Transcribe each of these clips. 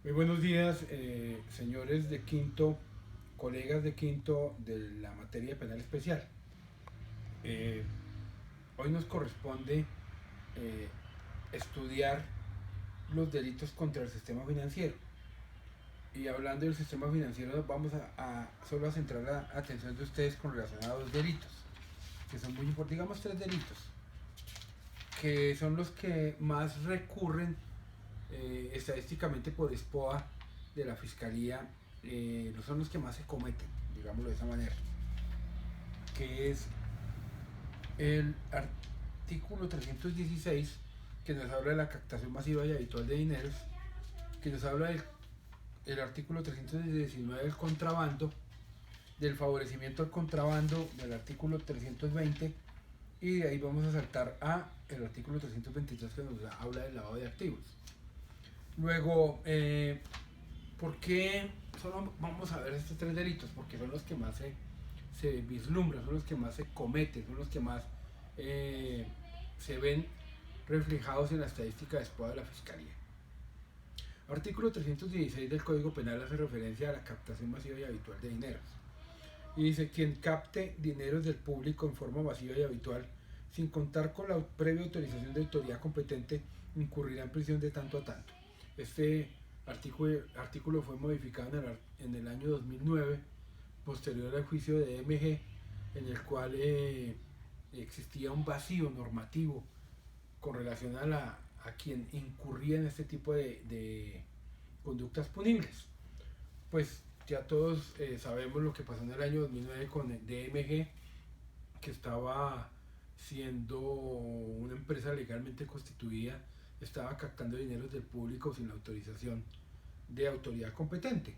Muy buenos días, señores de quinto, colegas de quinto de la materia penal especial. Eh, Hoy nos corresponde eh, estudiar los delitos contra el sistema financiero. Y hablando del sistema financiero, vamos solo a centrar la atención de ustedes con relación a dos delitos, que son muy importantes, digamos tres delitos, que son los que más recurren estadísticamente por SPOA de la Fiscalía, son los que más se cometen, digámoslo de esa manera, que es el artículo 316, que nos habla de la captación masiva y habitual de dineros, que nos habla del el artículo 319 del contrabando, del favorecimiento al contrabando, del artículo 320, y de ahí vamos a saltar a el artículo 323 que nos habla del lavado de activos. Luego, ¿por qué solo vamos a ver estos tres delitos? Porque son los que más se vislumbran, son los que más se cometen, son los que más eh, se ven reflejados en la estadística después de la Fiscalía. Artículo 316 del Código Penal hace referencia a la captación masiva y habitual de dineros. Y dice, quien capte dineros del público en forma masiva y habitual, sin contar con la previa autorización de autoridad competente, incurrirá en prisión de tanto a tanto. Este artículo fue modificado en el año 2009, posterior al juicio de MG, en el cual existía un vacío normativo con relación a quien incurría en este tipo de conductas punibles. Pues ya todos sabemos lo que pasó en el año 2009 con el DMG, que estaba siendo una empresa legalmente constituida, estaba captando dinero del público sin la autorización de autoridad competente.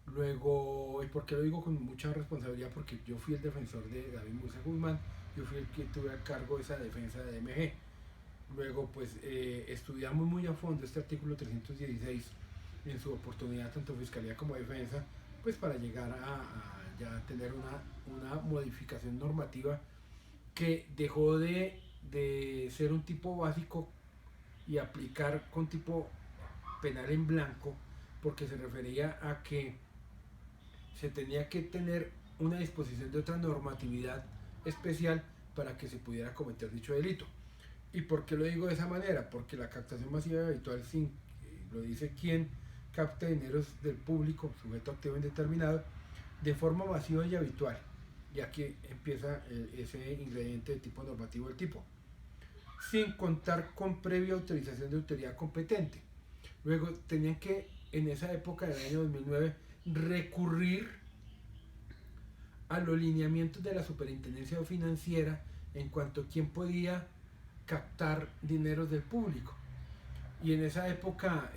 Luego, ¿y por qué lo digo con mucha responsabilidad? Porque yo fui el defensor de David Murcia Guzmán, yo fui el que tuve a cargo esa defensa de DMG. Luego, pues estudiamos muy a fondo este artículo 316 en su oportunidad, tanto fiscalía como defensa, pues para llegar a ya tener una modificación normativa que dejó de ser un tipo básico y aplicar con tipo penal en blanco, porque se refería a que se tenía que tener una disposición de otra normatividad especial para que se pudiera cometer dicho delito. ¿Y por qué lo digo de esa manera? Porque la captación masiva y habitual, sin, lo dice quien capta dineros del público, sujeto activo indeterminado, de forma masiva y habitual. Y aquí empieza ese ingrediente de tipo normativo del tipo. Sin contar con previa autorización de autoridad competente. Luego tenían que, en esa época del año 2009, recurrir a los lineamientos de la superintendencia financiera en cuanto a quién podía captar dineros del público. Y en esa época,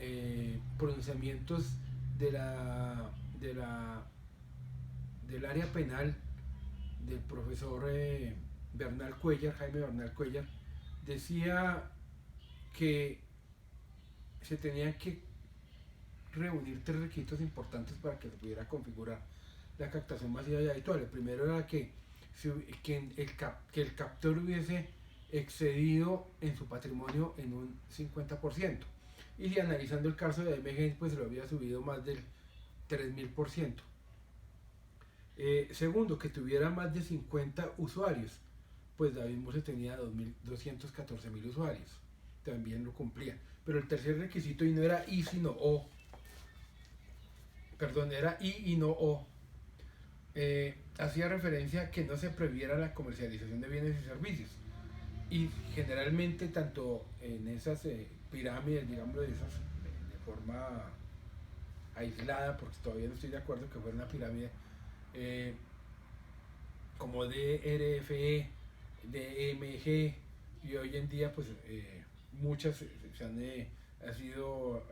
pronunciamientos de la, de la, del área penal del profesor Bernal Cuellar, Jaime Bernal Cuellar, decía que se tenían que reunir tres requisitos importantes para que se pudiera configurar la captación masiva y habitual. El primero era que el captor hubiese excedido en su patrimonio en un 50%. Y si analizando el caso de MG, pues se lo había subido más del 3000%. Segundo, que tuviera más de 50 usuarios. Pues David Mose tenía 214.000 usuarios. También lo cumplía. Pero el tercer requisito, y no era I sino O, perdón, era I y no O, hacía referencia a que no se previera la comercialización de bienes y servicios. Y generalmente, tanto en esas pirámides, digamos, de forma aislada, porque todavía no estoy de acuerdo que fuera una pirámide, eh, como DRFE, DMG, y hoy en día, pues muchas han sido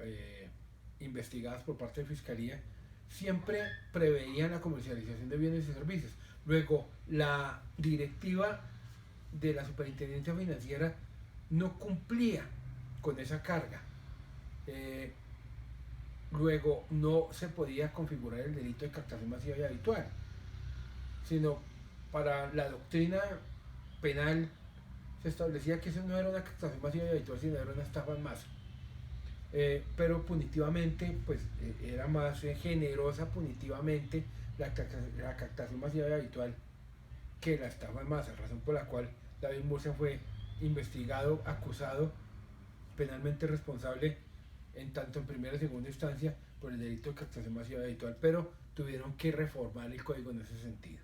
investigadas por parte de Fiscalía, siempre preveían la comercialización de bienes y servicios. Luego, la directiva de la superintendencia financiera no cumplía con esa carga. Eh, Luego, no se podía configurar el delito de captación masiva y habitual, sino para la doctrina penal se establecía que eso no era una captación masiva y habitual, sino era una estafa en masa. pero punitivamente, pues era más generosa punitivamente la captación masiva y habitual que la estafa en masa, razón por la cual David Murcia fue investigado, acusado, penalmente responsable en tanto en primera y segunda instancia por el delito de captación masiva y habitual, pero tuvieron que reformar el código en ese sentido.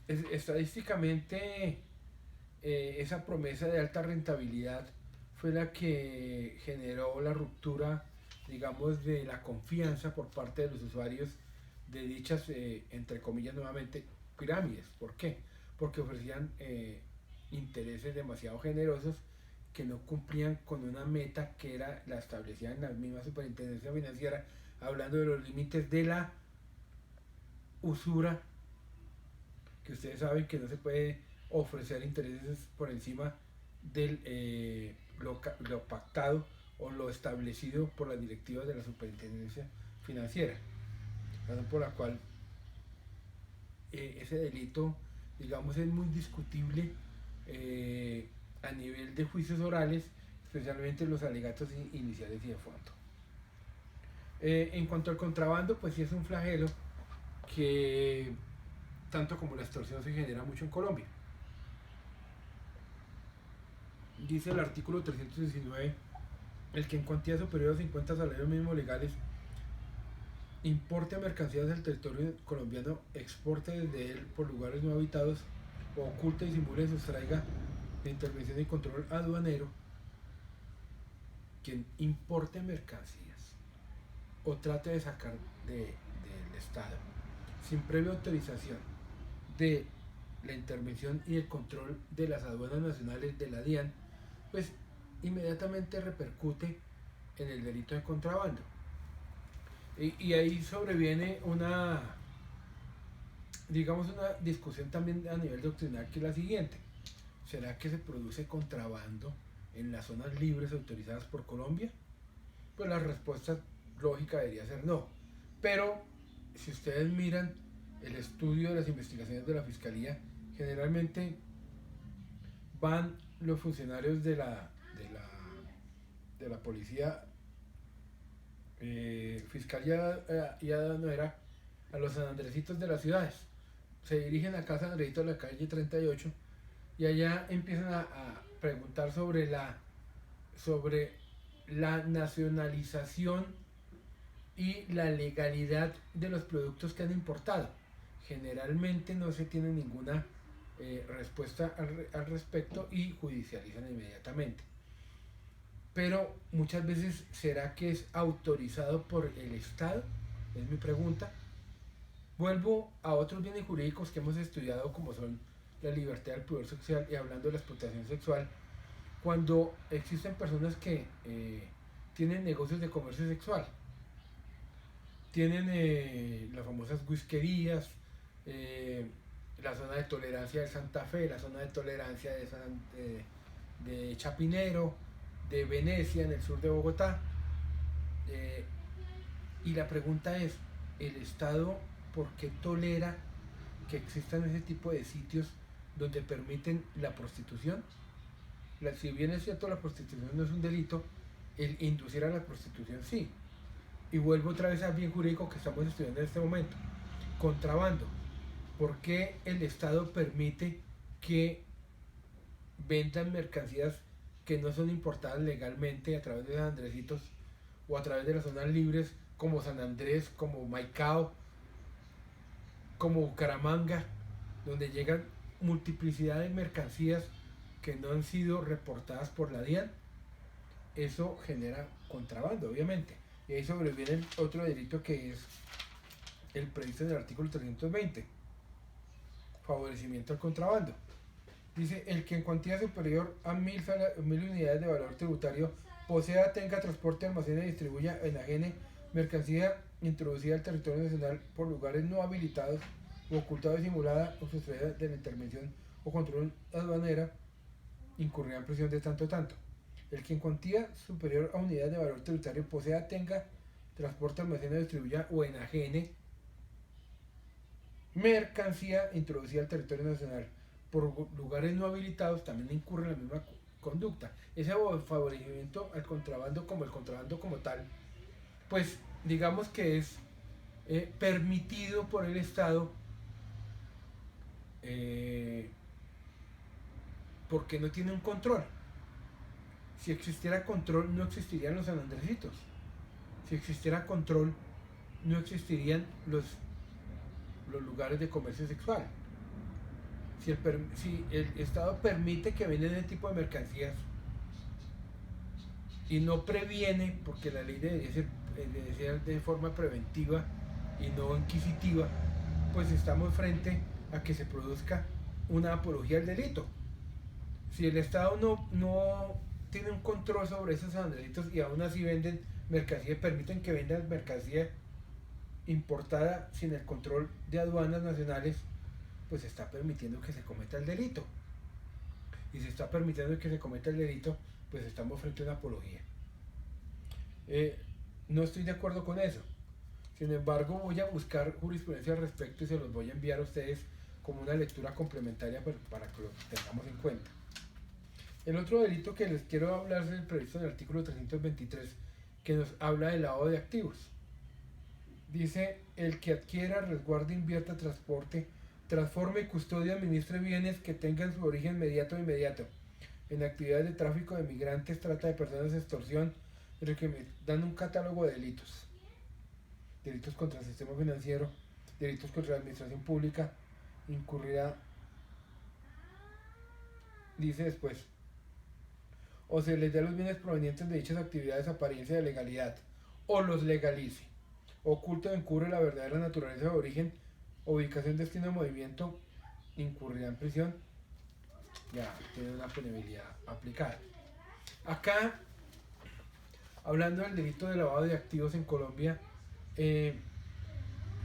Estadísticamente, esa promesa de alta rentabilidad fue la que generó la ruptura, digamos, de la confianza por parte de los usuarios de dichas, entre comillas nuevamente, pirámides. ¿Por qué? Porque ofrecían intereses demasiado generosos que no cumplían con una meta que era la establecida en la misma superintendencia financiera, hablando de los límites de la usura, que ustedes saben que no se puede ofrecer intereses por encima de lo pactado o lo establecido por las directivas de la superintendencia financiera, razón por la cual ese delito, digamos, es muy discutible a nivel de juicios orales, especialmente los alegatos iniciales y de fondo. En cuanto al contrabando, pues sí es un flagelo que tanto como la extorsión se genera mucho en Colombia. Dice el artículo 319, el que en cuantía superior a 50 salarios mínimos legales importe mercancías del territorio colombiano, exporte desde él por lugares no habitados, o oculte, disimule y sustraiga de intervención y control aduanero, quien importe mercancías o trate de sacar del Estado sin previa autorización de la intervención y el control de las aduanas nacionales de la DIAN, pues inmediatamente repercute en el delito de contrabando. Y ahí sobreviene digamos, una discusión también a nivel doctrinal, que es la siguiente: ¿será que se produce contrabando en las zonas libres autorizadas por Colombia? Pues la respuesta lógica debería ser no. Pero si ustedes miran el estudio de las investigaciones de la Fiscalía, generalmente van los funcionarios de la policía fiscal ya no era a los San Andresitos de las ciudades. Se dirigen a casa San Andresito de la calle 38 y allá empiezan a preguntar sobre la nacionalización y la legalidad de los productos que han importado. Generalmente no se tiene ninguna respuesta al respecto y judicializan inmediatamente. Pero muchas veces, ¿será que es autorizado por el Estado? Es mi pregunta. Vuelvo a otros bienes jurídicos que hemos estudiado, como son la libertad del poder sexual, y hablando de la explotación sexual, cuando existen personas que tienen negocios de comercio sexual, tienen las famosas whiskerías, la zona de tolerancia de Santa Fe, la zona de tolerancia de Chapinero, de Venecia, en el sur de Bogotá. Y la pregunta es, ¿el Estado por qué tolera que existan ese tipo de sitios donde permiten la prostitución? Si bien es cierto, la prostitución no es un delito, el inducir a la prostitución sí. Y vuelvo otra vez al bien jurídico que estamos estudiando en este momento. Contrabando. ¿Por qué el Estado permite que vendan mercancías que no son importadas legalmente a través de San Andresitos o a través de las zonas libres como San Andrés, como Maicao, como Bucaramanga, donde llegan multiplicidad de mercancías que no han sido reportadas por la DIAN? Eso genera contrabando, obviamente. Y ahí sobreviene otro delito, que es el previsto en el artículo 320, favorecimiento al contrabando. Dice, el que en cuantía superior a 1000 unidades de valor tributario posea, tenga, transporte, almacene, distribuya, enajene mercancía introducida al territorio nacional por lugares no habilitados o ocultada, disimulada o sustraída de la intervención o control aduanera, incurrirá en prisión de tanto. El que en cuantía superior a unidades de valor tributario posea, tenga, transporte, almacene, distribuya o enajene mercancía introducida al territorio nacional por lugares no habilitados también incurre en la misma conducta. Ese favorecimiento al contrabando como el contrabando como tal, pues digamos que es permitido por el Estado porque no tiene un control. Si existiera control, no existirían los San Andresitos. Si existiera control, no existirían los lugares de comercio sexual. Si el Estado permite que vendan ese tipo de mercancías y no previene, porque la ley debería ser de forma preventiva y no inquisitiva, pues estamos frente a que se produzca una apología al delito. Si el Estado no tiene un control sobre esos delitos y aún así venden mercancía, permiten que vendan mercancía importada sin el control de aduanas nacionales, pues está permitiendo que se cometa el delito. Y si está permitiendo que se cometa el delito, pues estamos frente a una apología. No estoy de acuerdo con eso. Sin embargo, voy a buscar jurisprudencia al respecto y se los voy a enviar a ustedes como una lectura complementaria para que lo tengamos en cuenta. El otro delito que les quiero hablar es el previsto en el artículo 323, que nos habla de lavado de activos. Dice: el que adquiera, resguarde, invierta, transporte, transforme, custodia, administre bienes que tengan su origen inmediato en actividades de tráfico de migrantes, trata de personas, extorsión, que me dan un catálogo de delitos. Delitos contra el sistema financiero, delitos contra la administración pública, incurrirá, dice después, o se les dé los bienes provenientes de dichas actividades apariencia de legalidad, o los legalice, oculta o encubre la verdadera naturaleza de origen, ubicación, destino de movimiento, incurrirá en prisión, ya tiene una punibilidad aplicada. Acá, hablando del delito de lavado de activos en Colombia,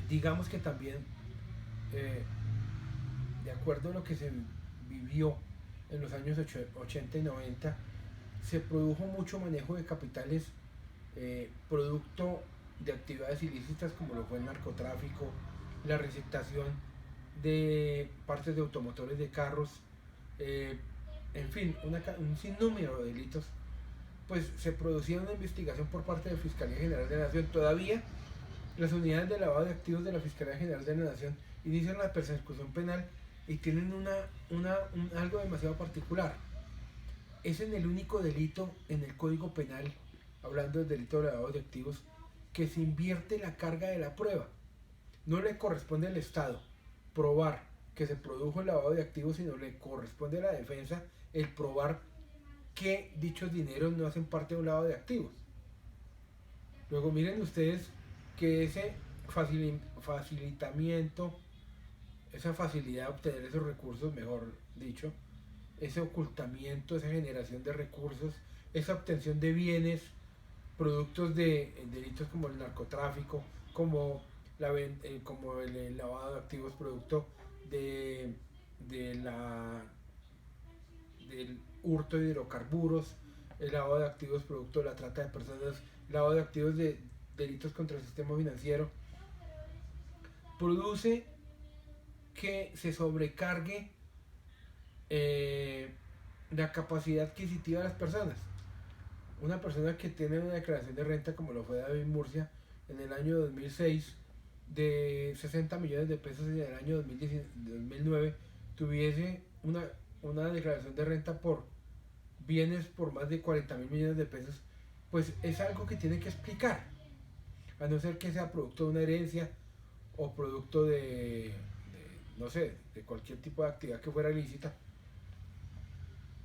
digamos que también, de acuerdo a lo que se vivió en los años 80 y 90, se produjo mucho manejo de capitales producto de actividades ilícitas como lo fue el narcotráfico, la receptación de partes de automotores de carros, en fin, un sinnúmero de delitos. Pues se producía una investigación por parte de la Fiscalía General de la Nación. Todavía las unidades de lavado de activos de la Fiscalía General de la Nación inician la persecución penal y tienen algo demasiado particular. Es en el único delito en el Código Penal, hablando del delito de lavado de activos, que se invierte la carga de la prueba. No le corresponde al Estado probar que se produjo el lavado de activos, sino le corresponde a la defensa el probar que dichos dineros no hacen parte de un lavado de activos. Luego miren ustedes que ese facilitamiento, esa facilidad de obtener esos recursos, mejor dicho, ese ocultamiento, esa generación de recursos, esa obtención de bienes, productos de delitos como el narcotráfico, como el lavado de activos producto del hurto de hidrocarburos, el lavado de activos producto de la trata de personas, el lavado de activos de delitos contra el sistema financiero, produce que se sobrecargue la capacidad adquisitiva de las personas. Una persona que tiene una declaración de renta, como lo fue David Murcia en el año 2006, de 60 millones de pesos, y en el año 2009 tuviese una declaración de renta por bienes por más de 40 mil millones de pesos, pues es algo que tiene que explicar, a no ser que sea producto de una herencia o producto no sé, de cualquier tipo de actividad que fuera ilícita.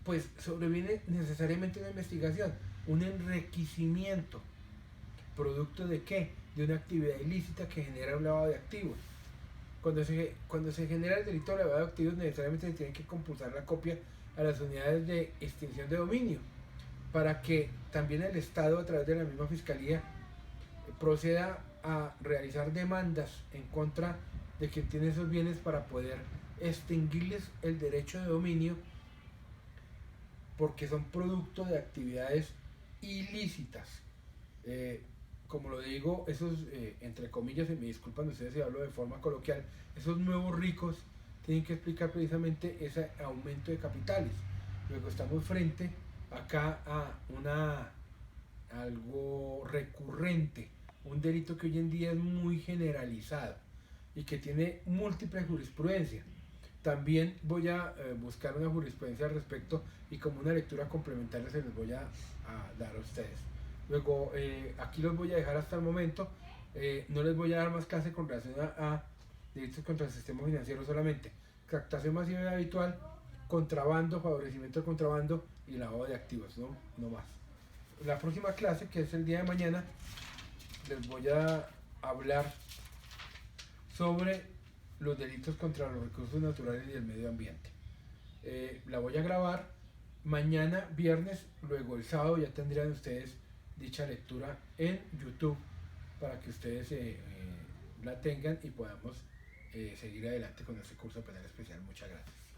Pues sobreviene necesariamente una investigación, un enriquecimiento, producto de qué, de una actividad ilícita que genera un lavado de activos. Cuando se genera el delito de lavado de activos, necesariamente se tiene que compulsar la copia a las unidades de extinción de dominio, para que también el Estado, a través de la misma Fiscalía, proceda a realizar demandas en contra de quien tiene esos bienes para poder extinguirles el derecho de dominio, porque son producto de actividades ilícitas. Como lo digo, esos, entre comillas, y me disculpan ustedes si hablo de forma coloquial, esos nuevos ricos tienen que explicar precisamente ese aumento de capitales. Luego estamos frente acá a algo recurrente, un delito que hoy en día es muy generalizado y que tiene múltiple jurisprudencia. También voy a buscar una jurisprudencia al respecto y como una lectura complementaria se les voy a dar a ustedes. Luego, aquí los voy a dejar hasta el momento. No les voy a dar más clase con relación a delitos contra el sistema financiero solamente. Captación masiva y habitual, contrabando, favorecimiento de contrabando y lavado de activos, no más. La próxima clase, que es el día de mañana, les voy a hablar sobre los delitos contra los recursos naturales y el medio ambiente. La voy a grabar mañana viernes, luego el sábado ya tendrían ustedes dicha lectura en YouTube para que ustedes la tengan y podamos seguir adelante con este curso penal especial. Muchas gracias.